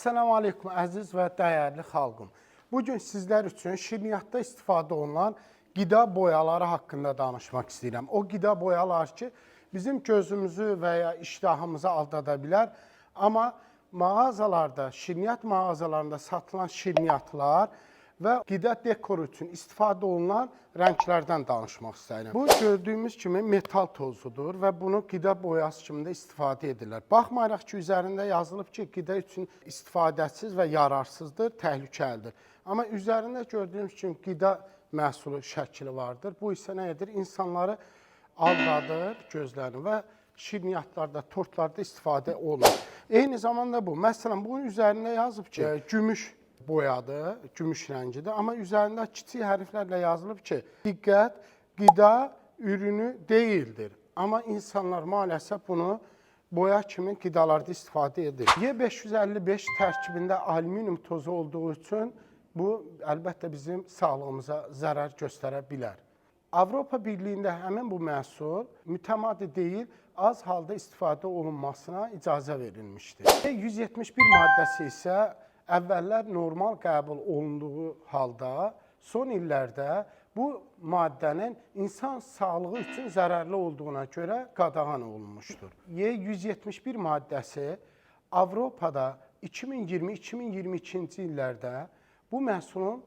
Assalamu aleykum əziz və dəyərli xalqım. Bugün sizlər üçün şirniyyatda istifadə olunan qida boyaları haqqında danışmaq istəyirəm. O qida boyalar ki, bizim gözümüzü və ya iştahımızı aldada bilər. Amma mağazalarda, şirniyyat mağazalarında satılan şirniyyatlar və qida dekoru üçün istifadə olunan rənglərdən danışmaq istəyirəm. Bu gördüyümüz kimi metal tozudur və bunu qida boyası kimi də istifadə edirlər. Baxmayaraq ki, üzərində yazılıb ki, qida üçün istifadəsiz və yararsızdır, təhlükəlidir. Amma üzərində gördüyümüz kimi qida məhsulu şəkli vardır. Bu isə nə edir? İnsanları aldadır gözlərini və şirniyyatlarda, tortlarda istifadə olunur. Eyni zamanda bu. Məsələn, bunun üzərində yazıb ki, gümüş boyadır, gümüş rəngidir. Amma üzərində kiçik hərflərlə yazılıb ki, diqqət, qida ürünü deyildir. Amma insanlar maalesef bunu boya kimi qidalarda istifadə edir. Y555 tərkibində alüminium tozu olduğu üçün bu əlbəttə bizim sağlığımıza zərər göstərə bilər. Avropa Birliyində həmin bu məhsul mütəmadi deyil, az halda istifadə olunmasına icazə verilmişdir. 171 maddəsi isə əvvəllər normal qəbul olunduğu halda son illərdə bu maddənin insan sağlığı üçün zərərli olduğuna görə qadağan olunmuşdur. Y171 maddəsi Avropada 2020-2022-ci illərdə bu məhsulun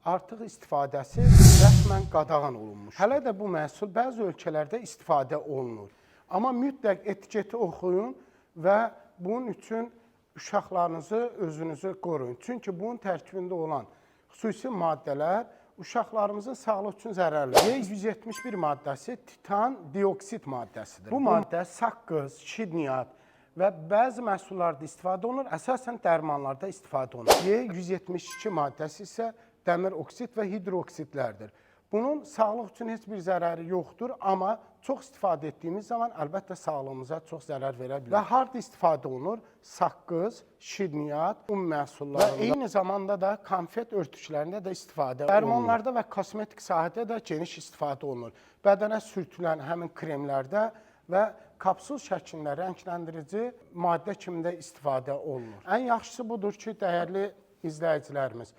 artıq istifadəsi rəsmən qadağan olunmuş. Hələ də bu məhsul bəzi ölkələrdə istifadə olunur. Amma mütləq etiketi oxuyun və bunun üçün uşaqlarınızı, özünüzü qoruyun. Çünki bunun tərkibində olan xüsusi maddələr uşaqlarımızın sağlığı üçün zərərlidir. Y171 maddəsi titan dioksid maddəsidir. Bu maddə saqqız, şirniyyat və bəzi məhsullarda istifadə olunur, əsasən dərmanlarda istifadə olunur. Y172 maddəsi isə dəmir oksid və hidroksidlərdir. Bunun sağlıq üçün heç bir zərəri yoxdur, amma çox istifadə etdiyimiz zaman əlbəttə sağlığımıza çox zərər verə bilər. Və harada istifadə olunur? Saqqız, şirniyyat, un məhsullarında və eyni zamanda da konfet örtüklərində də istifadə olunur. Dərmanlarda və kosmetik sahədə də geniş istifadə olunur. Bədənə sürtülən həmin kremlərdə və kapsul şəklində rəngləndirici maddə kimi də istifadə olunur. Ən yaxşısı budur ki, dəyərli izləyicilərimiz,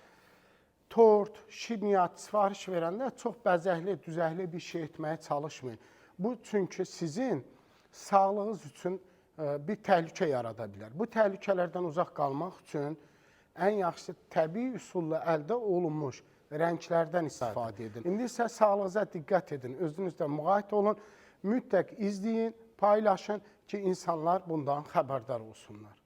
tort, şirniyyat sifariş verəndə çox bəzəkli, düzəkli bir şey etməyə çalışmayın. Bu çünki sizin sağlığınız üçün bir təhlükə yarada bilər. Bu təhlükələrdən uzaq qalmaq üçün ən yaxşısı təbii üsulla əldə olunmuş rənglərdən istifadə edin. İndi isə sağlığınıza diqqət edin, özünüzdə müğayət olun, mütləq izləyin, paylaşın ki, insanlar bundan xəbərdar olsunlar.